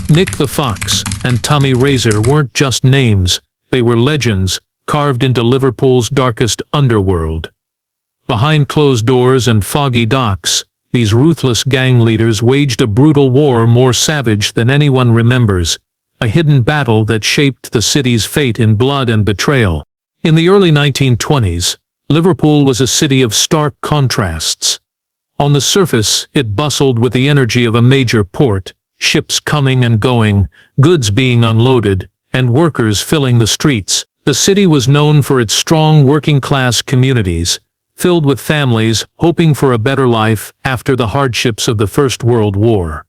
Mick the Fox and Tommy Razer weren't just names, they were legends, carved into Liverpool's darkest underworld. Behind closed doors and foggy docks, these ruthless gang leaders waged a brutal war more savage than anyone remembers, a hidden battle that shaped the city's fate in blood and betrayal. In the early 1920s, Liverpool was a city of stark contrasts. On the surface, it bustled with the energy of a major port, ships coming and going, goods being unloaded, and workers filling the streets. The city was known for its strong working-class communities, filled with families hoping for a better life after the hardships of the First World War.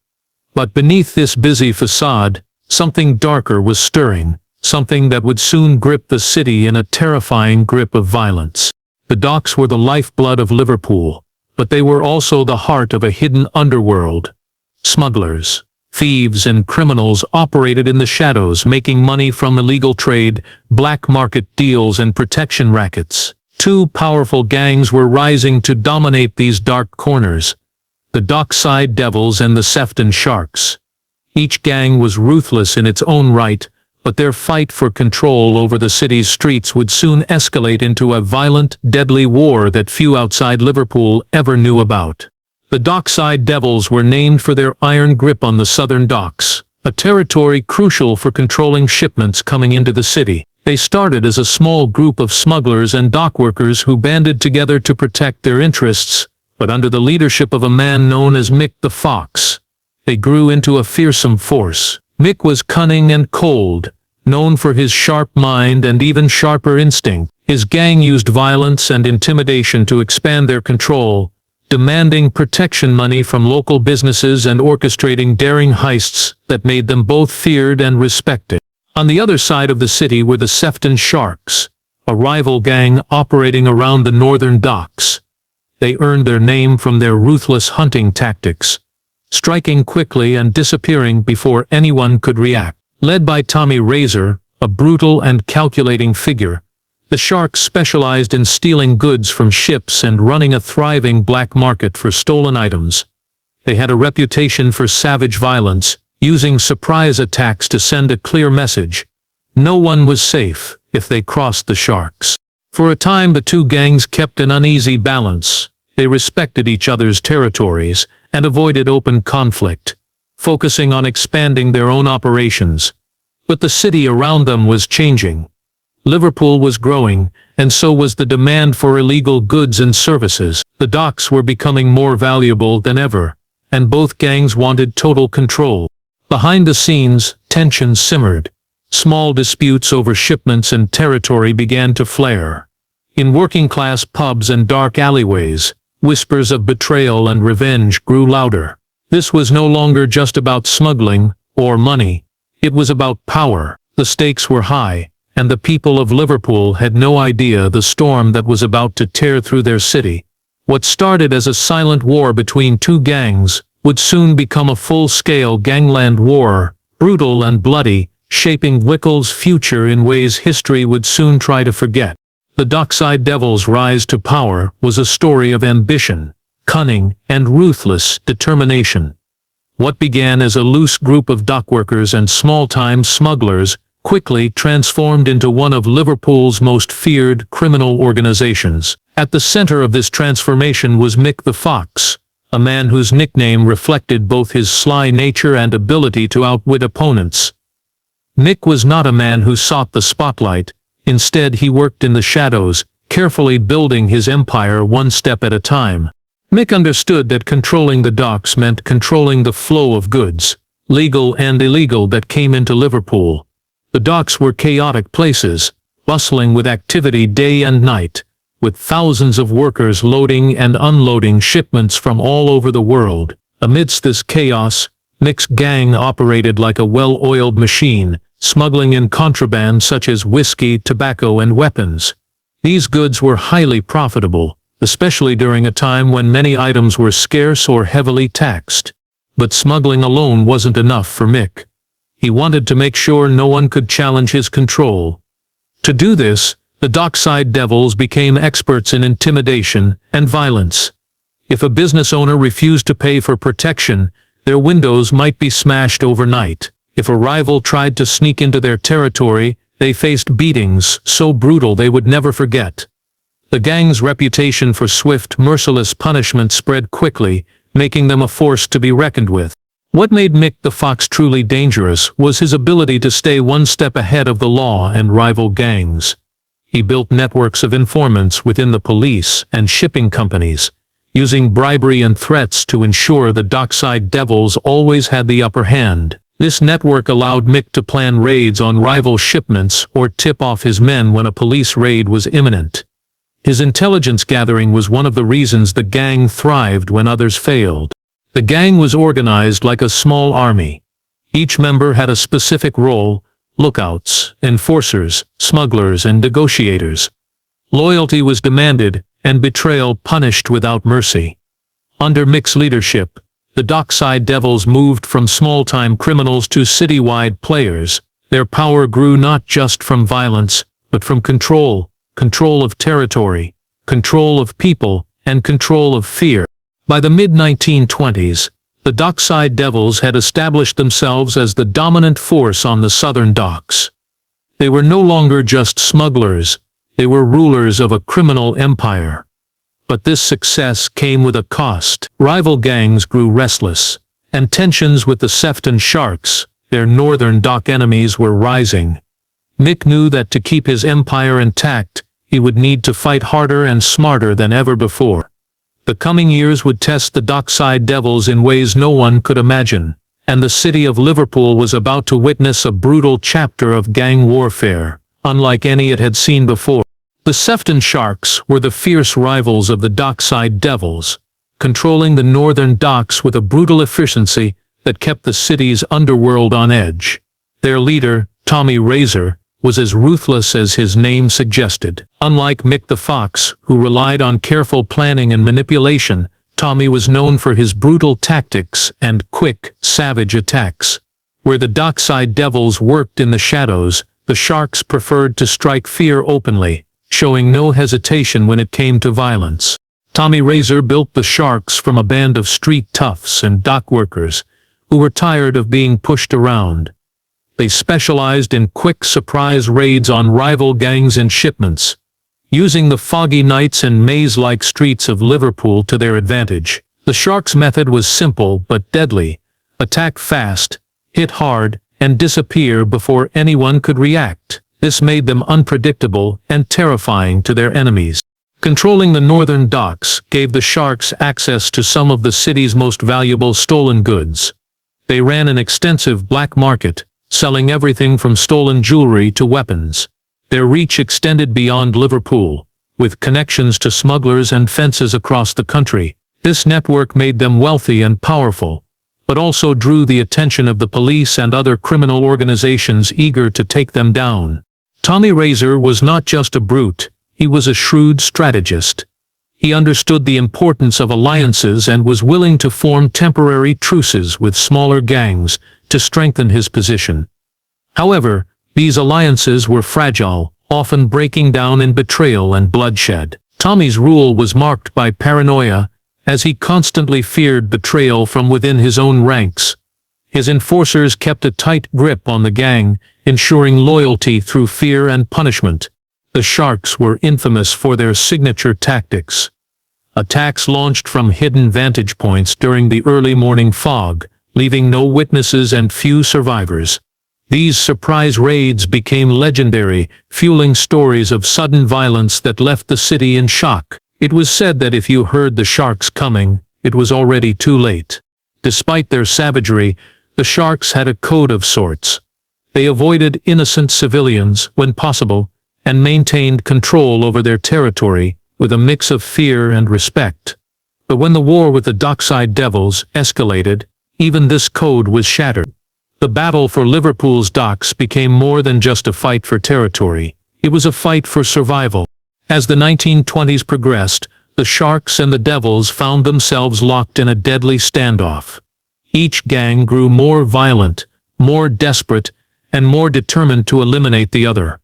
But beneath this busy facade, something darker was stirring, something that would soon grip the city in a terrifying grip of violence. The docks were the lifeblood of Liverpool, but they were also the heart of a hidden underworld. Smugglers, thieves and criminals operated in the shadows, making money from illegal trade, black market deals and protection rackets. Two powerful gangs were rising to dominate these dark corners: the Dockside Devils and the Sefton Sharks. Each gang was ruthless in its own right, but their fight for control over the city's streets would soon escalate into a violent, deadly war that few outside Liverpool ever knew about. The Dockside Devils were named for their iron grip on the southern docks, a territory crucial for controlling shipments coming into the city. They started as a small group of smugglers and dockworkers who banded together to protect their interests, but under the leadership of a man known as Mick the Fox, they grew into a fearsome force. Mick was cunning and cold, known for his sharp mind and even sharper instinct. His gang used violence and intimidation to expand their control, demanding protection money from local businesses and orchestrating daring heists that made them both feared and respected. On the other side of the city were the Sefton Sharks, a rival gang operating around the northern docks. They earned their name from their ruthless hunting tactics, striking quickly and disappearing before anyone could react. Led by Tommy Razer, a brutal and calculating figure, the Sharks specialized in stealing goods from ships and running a thriving black market for stolen items. They had a reputation for savage violence, using surprise attacks to send a clear message: no one was safe if they crossed the Sharks. For a time the two gangs kept an uneasy balance. They respected each other's territories and avoided open conflict, focusing on expanding their own operations. But the city around them was changing. Liverpool was growing, and so was the demand for illegal goods and services. The docks were becoming more valuable than ever, and both gangs wanted total control. Behind the scenes, tensions simmered. Small disputes over shipments and territory began to flare. In working-class pubs and dark alleyways, whispers of betrayal and revenge grew louder. This was no longer just about smuggling or money. It was about power. The stakes were high, and the people of Liverpool had no idea the storm that was about to tear through their city. What started as a silent war between two gangs would soon become a full-scale gangland war, brutal and bloody, shaping Liverpool's future in ways history would soon try to forget. The Dockside Devils' rise to power was a story of ambition, cunning, and ruthless determination. What began as a loose group of dockworkers and small-time smugglers quickly transformed into one of Liverpool's most feared criminal organizations. At the center of this transformation was Mick the Fox, a man whose nickname reflected both his sly nature and ability to outwit opponents. Mick was not a man who sought the spotlight. Instead, he worked in the shadows, carefully building his empire one step at a time. Mick understood that controlling the docks meant controlling the flow of goods, legal and illegal, that came into Liverpool. The docks were chaotic places, bustling with activity day and night, with thousands of workers loading and unloading shipments from all over the world. Amidst this chaos, Mick's gang operated like a well-oiled machine, smuggling in contraband such as whiskey, tobacco, and weapons. These goods were highly profitable, especially during a time when many items were scarce or heavily taxed. But smuggling alone wasn't enough for Mick. He wanted to make sure no one could challenge his control. To do this, the Dockside Devils became experts in intimidation and violence. If a business owner refused to pay for protection, their windows might be smashed overnight. If a rival tried to sneak into their territory, they faced beatings so brutal they would never forget. The gang's reputation for swift, merciless punishment spread quickly, making them a force to be reckoned with. What made Mick the Fox truly dangerous was his ability to stay one step ahead of the law and rival gangs. He built networks of informants within the police and shipping companies, using bribery and threats to ensure the Dockside Devils always had the upper hand. This network allowed Mick to plan raids on rival shipments or tip off his men when a police raid was imminent. His intelligence gathering was one of the reasons the gang thrived when others failed. The gang was organized like a small army. Each member had a specific role: lookouts, enforcers, smugglers, and negotiators. Loyalty was demanded, and betrayal punished without mercy. Under Mick's leadership, the Dockside Devils moved from small-time criminals to citywide players. Their power grew not just from violence, but from control of territory, control of people, and control of fear. By the mid-1920s, the Dockside Devils had established themselves as the dominant force on the southern docks. They were no longer just smugglers, they were rulers of a criminal empire. But this success came with a cost. Rival gangs grew restless, and tensions with the Sefton Sharks, their northern dock enemies, were rising. Mick knew that to keep his empire intact, he would need to fight harder and smarter than ever before. The coming years would test the Dockside Devils in ways no one could imagine, and the city of Liverpool was about to witness a brutal chapter of gang warfare, unlike any it had seen before. The Sefton Sharks were the fierce rivals of the Dockside Devils, controlling the northern docks with a brutal efficiency that kept the city's underworld on edge. Their leader, Tommy Razer, was as ruthless as his name suggested. Unlike Mick the Fox, who relied on careful planning and manipulation, Tommy was known for his brutal tactics and quick, savage attacks. Where the Dockside Devils worked in the shadows, the Sharks preferred to strike fear openly, showing no hesitation when it came to violence. Tommy Razer built the Sharks from a band of street toughs and dock workers who were tired of being pushed around. They specialized in quick surprise raids on rival gangs and shipments, using the foggy nights and maze-like streets of Liverpool to their advantage. The Sharks' method was simple but deadly: attack fast, hit hard, and disappear before anyone could react. This made them unpredictable and terrifying to their enemies. Controlling the northern docks gave the Sharks access to some of the city's most valuable stolen goods. They ran an extensive black market, selling everything from stolen jewelry to weapons. Their reach extended beyond Liverpool, with connections to smugglers and fences across the country. This network made them wealthy and powerful, but also drew the attention of the police and other criminal organizations eager to take them down. Tommy Razer was not just a brute, he was a shrewd strategist. He understood the importance of alliances and was willing to form temporary truces with smaller gangs to strengthen his position. However, these alliances were fragile, often breaking down in betrayal and bloodshed. Tommy's rule was marked by paranoia, as he constantly feared betrayal from within his own ranks. His enforcers kept a tight grip on the gang, ensuring loyalty through fear and punishment. The Sharks were infamous for their signature tactics. Attacks launched from hidden vantage points during the early morning fog, leaving no witnesses and few survivors. These surprise raids became legendary, fueling stories of sudden violence that left the city in shock. It was said that if you heard the Sharks coming, it was already too late. Despite their savagery, the Sharks had a code of sorts. They avoided innocent civilians when possible, and maintained control over their territory with a mix of fear and respect. But when the war with the Dockside Devils escalated, even this code was shattered. The battle for Liverpool's docks became more than just a fight for territory. It was a fight for survival. As the 1920s progressed, the Sharks and the Devils found themselves locked in a deadly standoff. Each gang grew more violent, more desperate, and more determined to eliminate the other.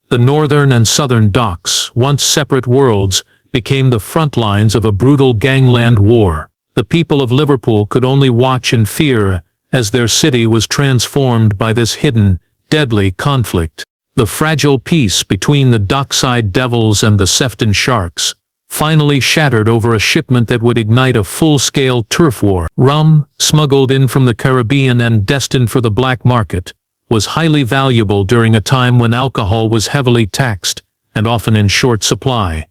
The northern and southern docks, once separate worlds, became the front lines of a brutal gangland war. The people of Liverpool could only watch in fear as their city was transformed by this hidden, deadly conflict. The fragile peace between the Dockside Devils and the Sefton Sharks finally shattered over a shipment that would ignite a full-scale turf war. Rum, smuggled in from the Caribbean and destined for the black market, was highly valuable during a time when alcohol was heavily taxed and often in short supply.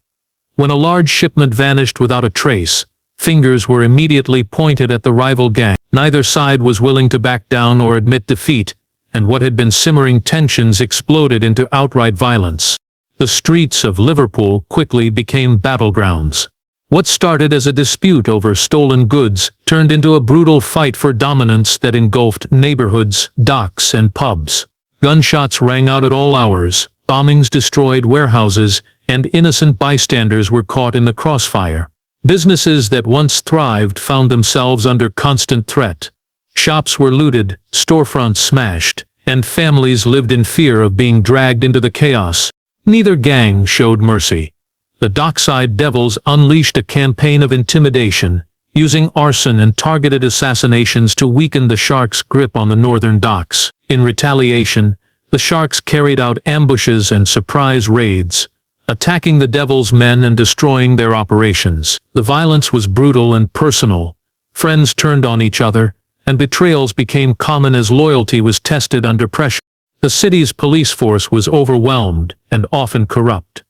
When a large shipment vanished without a trace, fingers were immediately pointed at the rival gang. Neither side was willing to back down or admit defeat, and what had been simmering tensions exploded into outright violence. The streets of Liverpool quickly became battlegrounds. What started as a dispute over stolen goods turned into a brutal fight for dominance that engulfed neighborhoods, docks, and pubs. Gunshots rang out at all hours, bombings destroyed warehouses, and innocent bystanders were caught in the crossfire. Businesses that once thrived found themselves under constant threat. Shops were looted, storefronts smashed, and families lived in fear of being dragged into the chaos. Neither gang showed mercy. The Dockside Devils unleashed a campaign of intimidation, using arson and targeted assassinations to weaken the Sharks' grip on the northern docks. In retaliation, the Sharks carried out ambushes and surprise raids, attacking the Devils' men and destroying their operations. The violence was brutal and personal. Friends turned on each other, and betrayals became common as loyalty was tested under pressure. The city's police force was overwhelmed and often corrupt,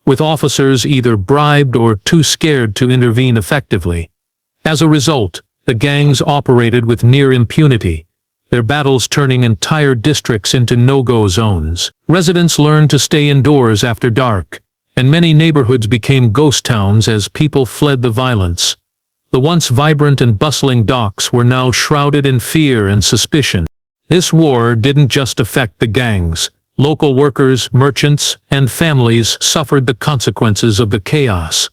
with officers either bribed or too scared to intervene effectively. As a result, the gangs operated with near impunity, their battles turning entire districts into no-go zones. Residents learned to stay indoors after dark, and many neighborhoods became ghost towns as people fled the violence. The once vibrant and bustling docks were now shrouded in fear and suspicion. This war didn't just affect the gangs. Local workers, merchants, and families suffered the consequences of the chaos.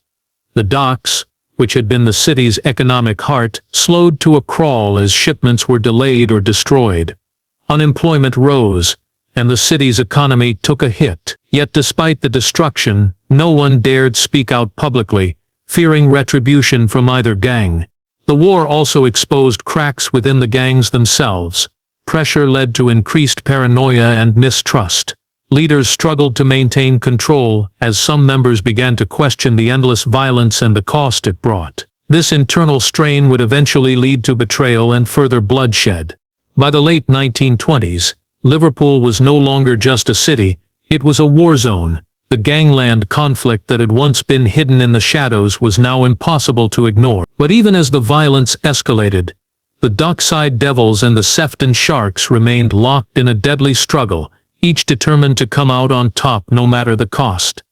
The docks, which had been the city's economic heart, slowed to a crawl as shipments were delayed or destroyed. Unemployment rose, and the city's economy took a hit. Yet despite the destruction, no one dared speak out publicly, fearing retribution from either gang. The war also exposed cracks within the gangs themselves. Pressure led to increased paranoia and mistrust. Leaders struggled to maintain control as some members began to question the endless violence and the cost it brought. This internal strain would eventually lead to betrayal and further bloodshed. By the late 1920s, Liverpool was no longer just a city, it was a war zone. The gangland conflict that had once been hidden in the shadows was now impossible to ignore. But even as the violence escalated, the Dockside Devils and the Sefton Sharks remained locked in a deadly struggle, each determined to come out on top no matter the cost.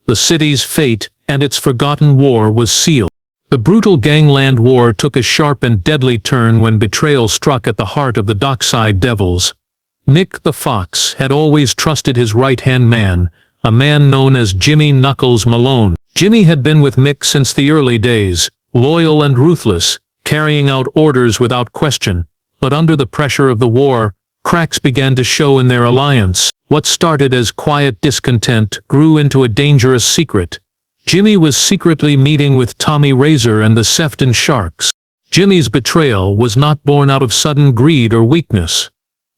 The city's fate and its forgotten war was sealed. The brutal gangland war took a sharp and deadly turn when betrayal struck at the heart of the Dockside Devils. Mick the Fox had always trusted his right-hand man, a man known as Jimmy Knuckles Malone. Jimmy had been with Mick since the early days, loyal and ruthless, carrying out orders without question. But under the pressure of the war, cracks began to show in their alliance. What started as quiet discontent grew into a dangerous secret. Jimmy was secretly meeting with Tommy Razer and the Sefton Sharks. Jimmy's betrayal was not born out of sudden greed or weakness.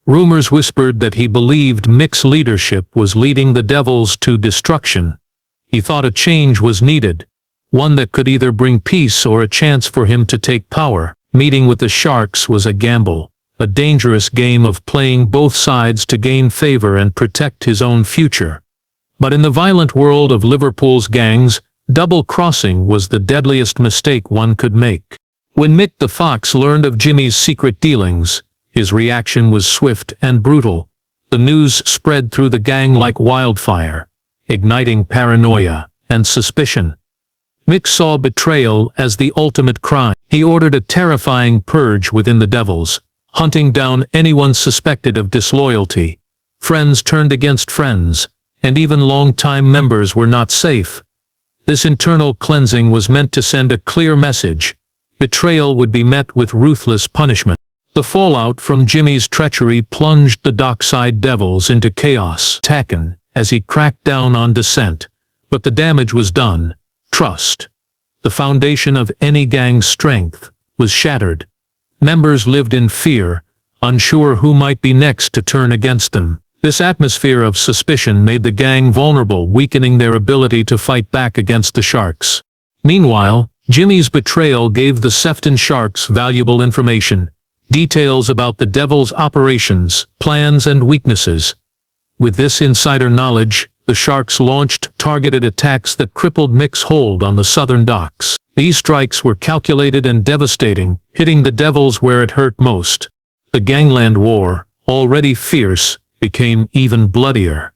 Rumors whispered that he believed Mick's leadership was leading the Devils to destruction. He thought a change was needed, one that could either bring peace or a chance for him to take power. Meeting with the Sharks was a gamble, a dangerous game of playing both sides to gain favor and protect his own future. But in the violent world of Liverpool's gangs, double-crossing was the deadliest mistake one could make. When Mick the Fox learned of Jimmy's secret dealings, his reaction was swift and brutal. The news spread through the gang like wildfire, igniting paranoia and suspicion. Mick saw betrayal as the ultimate crime. He ordered a terrifying purge within the Devils, hunting down anyone suspected of disloyalty. Friends turned against friends, and even long-time members were not safe. This internal cleansing was meant to send a clear message. Betrayal would be met with ruthless punishment. The fallout from Jimmy's treachery plunged the Dockside Devils into chaos. Taken as he cracked down on dissent. But the damage was done. Trust, the foundation of any gang's strength, was shattered. Members lived in fear, unsure who might be next to turn against them. This atmosphere of suspicion made the gang vulnerable, weakening their ability to fight back against the Sharks. Meanwhile, Jimmy's betrayal gave the Sefton Sharks valuable information, details about the Devils' operations, plans and weaknesses. With this insider knowledge, the Sharks launched targeted attacks that crippled Mick's hold on the southern docks. These strikes were calculated and devastating, hitting the Devils where it hurt most. The Gangland War, already fierce, became even bloodier.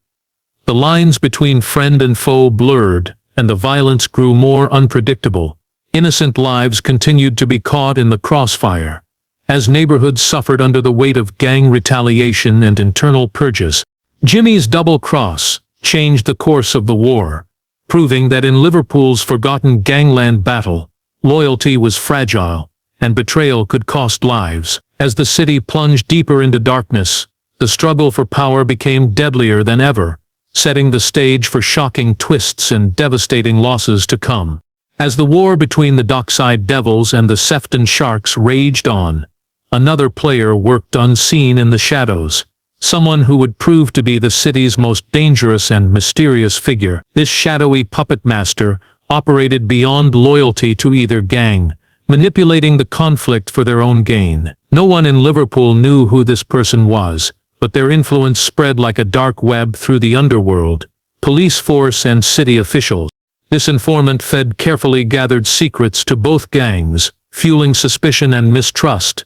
The lines between friend and foe blurred, and the violence grew more unpredictable. Innocent lives continued to be caught in the crossfire. As neighborhoods suffered under the weight of gang retaliation and internal purges, Jimmy's double cross changed the course of the war, proving that in Liverpool's forgotten gangland battle, loyalty was fragile, and betrayal could cost lives. As the city plunged deeper into darkness, the struggle for power became deadlier than ever, setting the stage for shocking twists and devastating losses to come. As the war between the Dockside Devils and the Sefton Sharks raged on, another player worked unseen in the shadows, someone who would prove to be the city's most dangerous and mysterious figure. This shadowy puppet master operated beyond loyalty to either gang, manipulating the conflict for their own gain. No one in Liverpool knew who this person was, but their influence spread like a dark web through the underworld, police force and city officials. This informant fed carefully gathered secrets to both gangs, fueling suspicion and mistrust.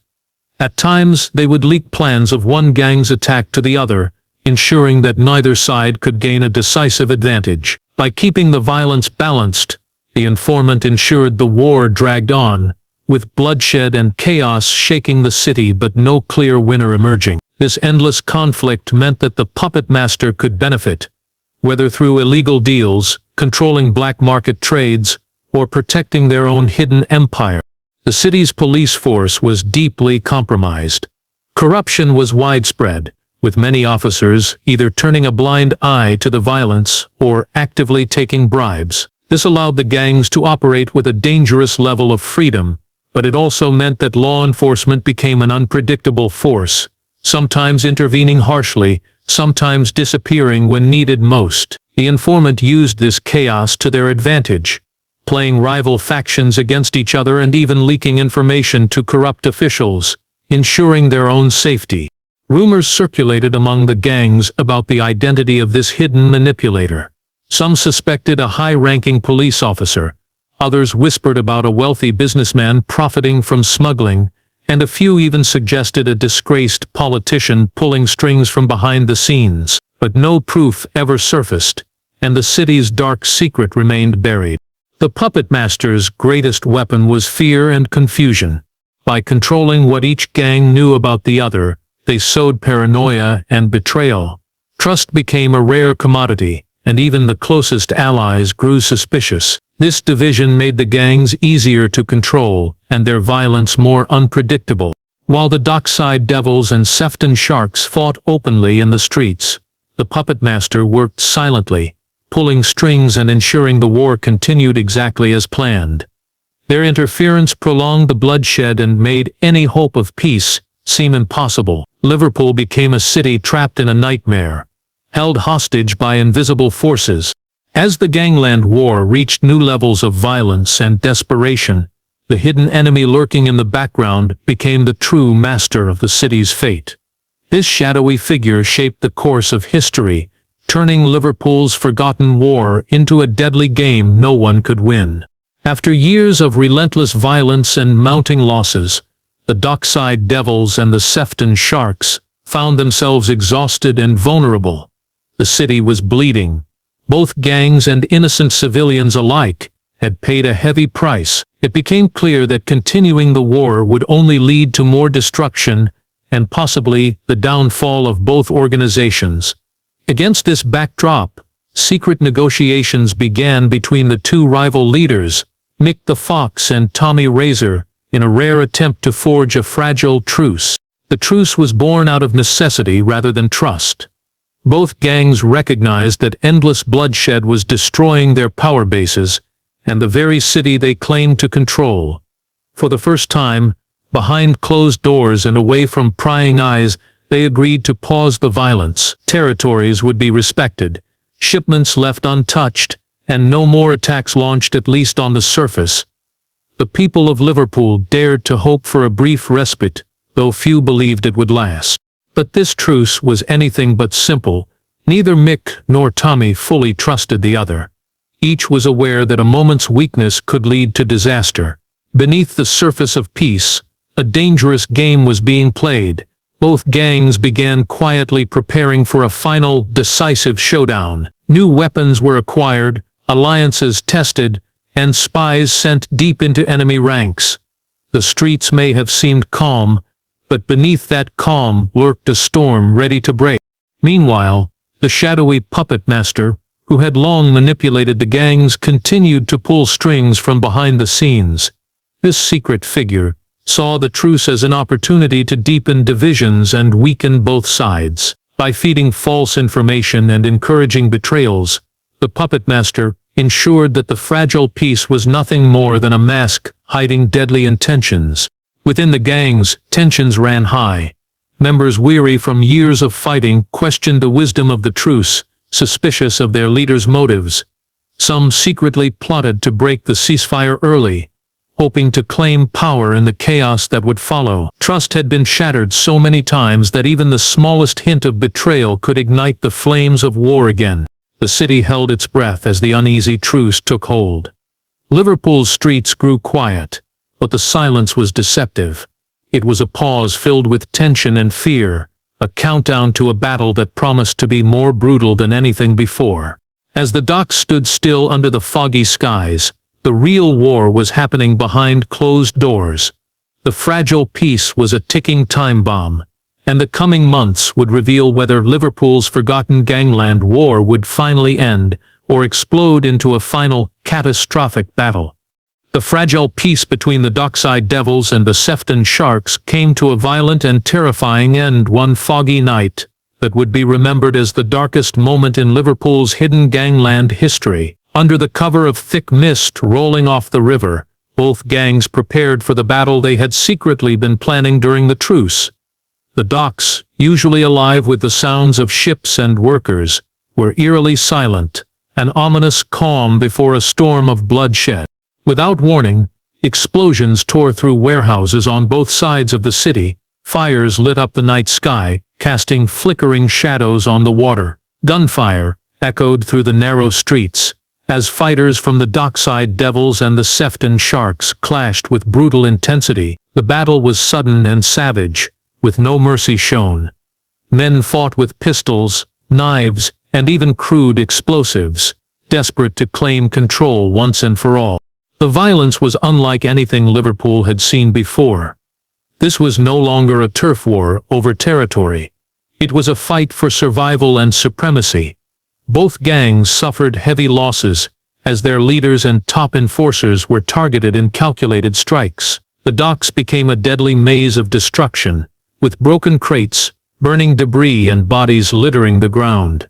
At times, they would leak plans of one gang's attack to the other, ensuring that neither side could gain a decisive advantage. By keeping the violence balanced, the informant ensured the war dragged on, with bloodshed and chaos shaking the city but no clear winner emerging. This endless conflict meant that the puppet master could benefit, whether through illegal deals, controlling black market trades, or protecting their own hidden empire. The city's police force was deeply compromised. Corruption was widespread, with many officers either turning a blind eye to the violence or actively taking bribes. This allowed the gangs to operate with a dangerous level of freedom, but it also meant that law enforcement became an unpredictable force, sometimes intervening harshly, sometimes disappearing when needed most. The informant used this chaos to their advantage, playing rival factions against each other and even leaking information to corrupt officials, ensuring their own safety. Rumors circulated among the gangs about the identity of this hidden manipulator. Some suspected a high-ranking police officer, others whispered about a wealthy businessman profiting from smuggling, and a few even suggested a disgraced politician pulling strings from behind the scenes. But no proof ever surfaced, and the city's dark secret remained buried. The puppet master's greatest weapon was fear and confusion. By controlling what each gang knew about the other, they sowed paranoia and betrayal. Trust became a rare commodity, and even the closest allies grew suspicious. This division made the gangs easier to control, and their violence more unpredictable. While the Dockside Devils and Sefton Sharks fought openly in the streets, the puppet master worked silently, pulling strings and ensuring the war continued exactly as planned. Their interference prolonged the bloodshed and made any hope of peace seem impossible. Liverpool became a city trapped in a nightmare, held hostage by invisible forces. As the Gangland War reached new levels of violence and desperation, the hidden enemy lurking in the background became the true master of the city's fate. This shadowy figure shaped the course of history, turning Liverpool's forgotten war into a deadly game no one could win. After years of relentless violence and mounting losses, the Dockside Devils and the Sefton Sharks found themselves exhausted and vulnerable. The city was bleeding. Both gangs and innocent civilians alike had paid a heavy price. It became clear that continuing the war would only lead to more destruction and possibly the downfall of both organizations. Against this backdrop, secret negotiations began between the two rival leaders, Mick the Fox and Tommy Razer, in a rare attempt to forge a fragile truce. The truce was born out of necessity rather than trust. Both gangs recognized that endless bloodshed was destroying their power bases and the very city they claimed to control. For the first time, Behind closed doors and away from prying eyes, they agreed to pause the violence. Territories would be respected, shipments left untouched, and no more attacks launched, at least on the surface. The people of Liverpool dared to hope for a brief respite, though few believed it would last. But this truce was anything but simple. Neither Mick nor Tommy fully trusted the other. Each was aware that a moment's weakness could lead to disaster. Beneath the surface of peace, a dangerous game was being played. Both gangs began quietly preparing for a final, decisive showdown. New weapons were acquired, alliances tested, and spies sent deep into enemy ranks. The streets may have seemed calm, but beneath that calm lurked a storm ready to break. Meanwhile, the shadowy puppet master, who had long manipulated the gangs, continued to pull strings from behind the scenes. This secret figure saw the truce as an opportunity to deepen divisions and weaken both sides. By feeding false information and encouraging betrayals, the puppet master ensured that the fragile peace was nothing more than a mask hiding deadly intentions. Within the gangs, tensions ran high. Members weary from years of fighting questioned the wisdom of the truce, suspicious of their leaders' motives. Some secretly plotted to break the ceasefire early, hoping to claim power in the chaos that would follow. Trust had been shattered so many times that even the smallest hint of betrayal could ignite the flames of war again. The city held its breath as the uneasy truce took hold. Liverpool's streets grew quiet, but the silence was deceptive. It was a pause filled with tension and fear, a countdown to a battle that promised to be more brutal than anything before. As the docks stood still under the foggy skies, the real war was happening behind closed doors. The fragile peace was a ticking time bomb, and the coming months would reveal whether Liverpool's forgotten gangland war would finally end or explode into a final, catastrophic battle. The fragile peace between the Dockside Devils and the Sefton Sharks came to a violent and terrifying end one foggy night that would be remembered as the darkest moment in Liverpool's hidden gangland history. Under the cover of thick mist rolling off the river, both gangs prepared for the battle they had secretly been planning during the truce. The docks, usually alive with the sounds of ships and workers, were eerily silent, an ominous calm before a storm of bloodshed. Without warning, explosions tore through warehouses on both sides of the city. Fires lit up the night sky, casting flickering shadows on the water. Gunfire echoed through the narrow streets, as fighters from the Dockside Devils and the Sefton Sharks clashed with brutal intensity. The battle was sudden and savage, with no mercy shown. Men fought with pistols, knives, and even crude explosives, desperate to claim control once and for all. The violence was unlike anything Liverpool had seen before. This was no longer a turf war over territory. It was a fight for survival and supremacy. Both gangs suffered heavy losses, as their leaders and top enforcers were targeted in calculated strikes. The docks became a deadly maze of destruction, with broken crates, burning debris and bodies littering the ground.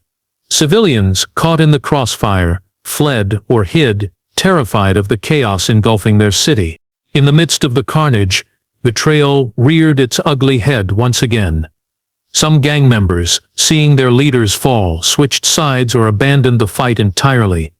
Civilians, caught in the crossfire, fled or hid, terrified of the chaos engulfing their city. In the midst of the carnage, betrayal reared its ugly head once again. Some gang members, seeing their leaders fall, switched sides or abandoned the fight entirely.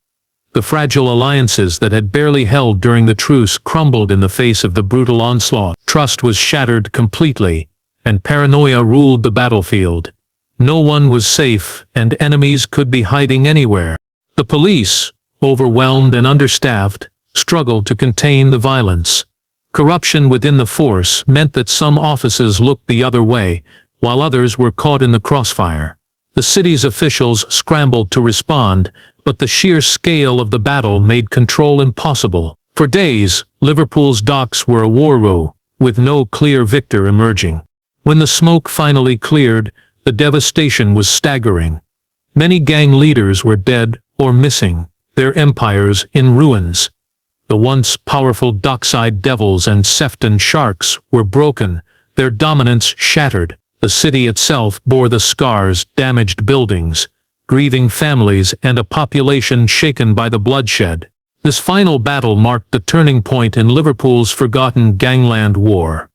The fragile alliances that had barely held during the truce crumbled in the face of the brutal onslaught. Trust was shattered completely, and paranoia ruled the battlefield. No one was safe, and enemies could be hiding anywhere. The police, overwhelmed and understaffed, struggled to contain the violence. Corruption within the force meant that some offices looked the other way, while others were caught in the crossfire. The city's officials scrambled to respond, but the sheer scale of the battle made control impossible. For days, Liverpool's docks were a war row, with no clear victor emerging. When the smoke finally cleared, the devastation was staggering. Many gang leaders were dead or missing, their empires in ruins. The once powerful Dockside Devils and Sefton Sharks were broken, their dominance shattered. The city itself bore the scars, damaged buildings, grieving families, and a population shaken by the bloodshed. This final battle marked the turning point in Liverpool's forgotten gangland war.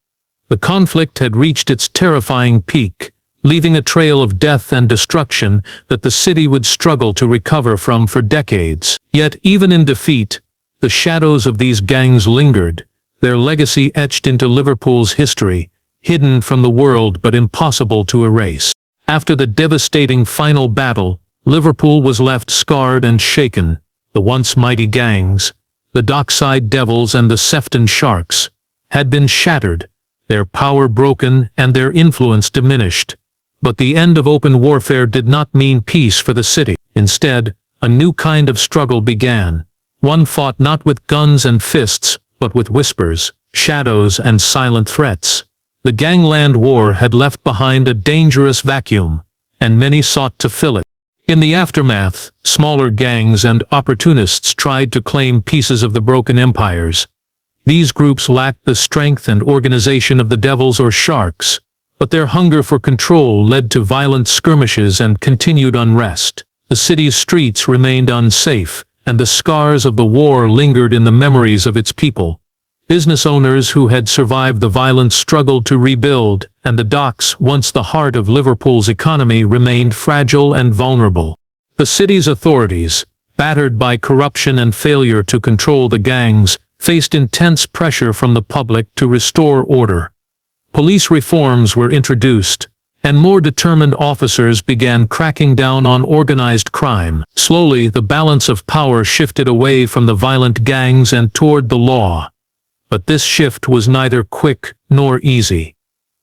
The conflict had reached its terrifying peak, leaving a trail of death and destruction that the city would struggle to recover from for decades. Yet even in defeat, the shadows of these gangs lingered, their legacy etched into Liverpool's history, hidden from the world but impossible to erase. After the devastating final battle, Liverpool was left scarred and shaken. The once mighty gangs, the Dockside Devils and the Sefton Sharks, had been shattered, their power broken and their influence diminished. But the end of open warfare did not mean peace for the city. Instead, a new kind of struggle began. One fought not with guns and fists, but with whispers, shadows and silent threats. The Gangland War had left behind a dangerous vacuum, and many sought to fill it. In the aftermath, smaller gangs and opportunists tried to claim pieces of the broken empires. These groups lacked the strength and organization of the Devils or Sharks, but their hunger for control led to violent skirmishes and continued unrest. The city's streets remained unsafe, and the scars of the war lingered in the memories of its people. Business owners who had survived the violence struggled to rebuild, and the docks, once the heart of Liverpool's economy, remained fragile and vulnerable. The city's authorities, battered by corruption and failure to control the gangs, faced intense pressure from the public to restore order. Police reforms were introduced, and more determined officers began cracking down on organized crime. Slowly, the balance of power shifted away from the violent gangs and toward the law. But this shift was neither quick nor easy.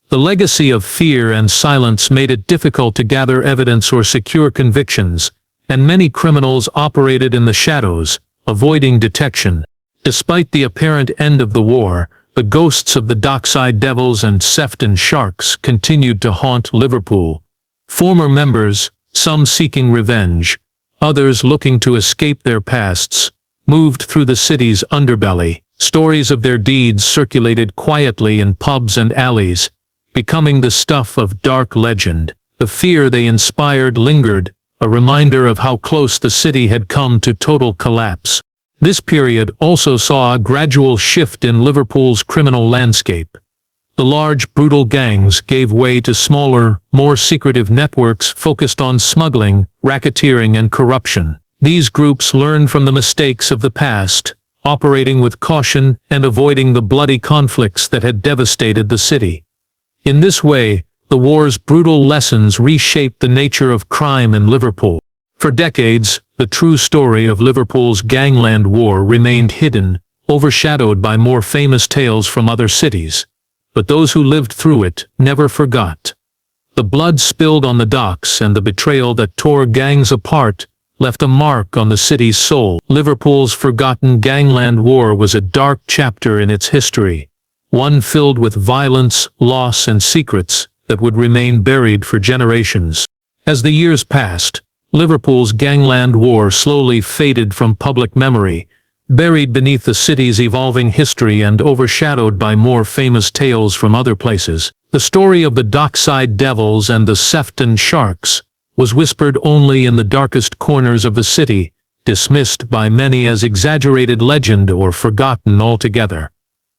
The legacy of fear and silence made it difficult to gather evidence or secure convictions, and many criminals operated in the shadows, avoiding detection. Despite the apparent end of the war, the ghosts of the Dockside Devils and Sefton Sharks continued to haunt Liverpool. Former members, some seeking revenge, others looking to escape their pasts, moved through the city's underbelly. Stories of their deeds circulated quietly in pubs and alleys, becoming the stuff of dark legend. The fear they inspired lingered, a reminder of how close the city had come to total collapse. This period also saw a gradual shift in Liverpool's criminal landscape. The large, brutal gangs gave way to smaller, more secretive networks focused on smuggling, racketeering and corruption. These groups learned from the mistakes of the past, operating with caution and avoiding the bloody conflicts that had devastated the city. In this way, the war's brutal lessons reshaped the nature of crime in Liverpool. For decades, the true story of Liverpool's Gangland War remained hidden, overshadowed by more famous tales from other cities. But those who lived through it never forgot. The blood spilled on the docks and the betrayal that tore gangs apart left a mark on the city's soul. Liverpool's forgotten Gangland War was a dark chapter in its history, one filled with violence, loss and secrets that would remain buried for generations. As the years passed, Liverpool's Gangland War slowly faded from public memory, buried beneath the city's evolving history and overshadowed by more famous tales from other places. The story of the Dockside Devils and the Sefton Sharks was whispered only in the darkest corners of the city, dismissed by many as exaggerated legend or forgotten altogether.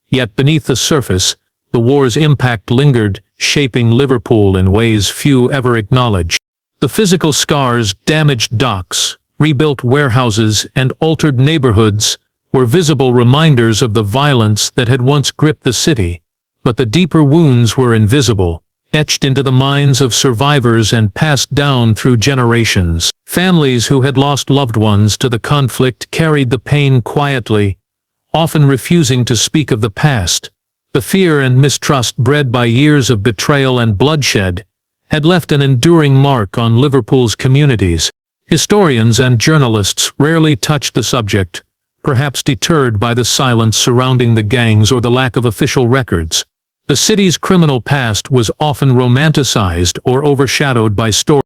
Yet beneath the surface, the war's impact lingered, shaping Liverpool in ways few ever acknowledged. The physical scars, damaged docks, rebuilt warehouses, and altered neighborhoods were visible reminders of the violence that had once gripped the city. But the deeper wounds were invisible, etched into the minds of survivors and passed down through generations. Families who had lost loved ones to the conflict carried the pain quietly, often refusing to speak of the past. The fear and mistrust bred by years of betrayal and bloodshed had left an enduring mark on Liverpool's communities. Historians and journalists rarely touched the subject, perhaps deterred by the silence surrounding the gangs or the lack of official records. The city's criminal past was often romanticized or overshadowed by stories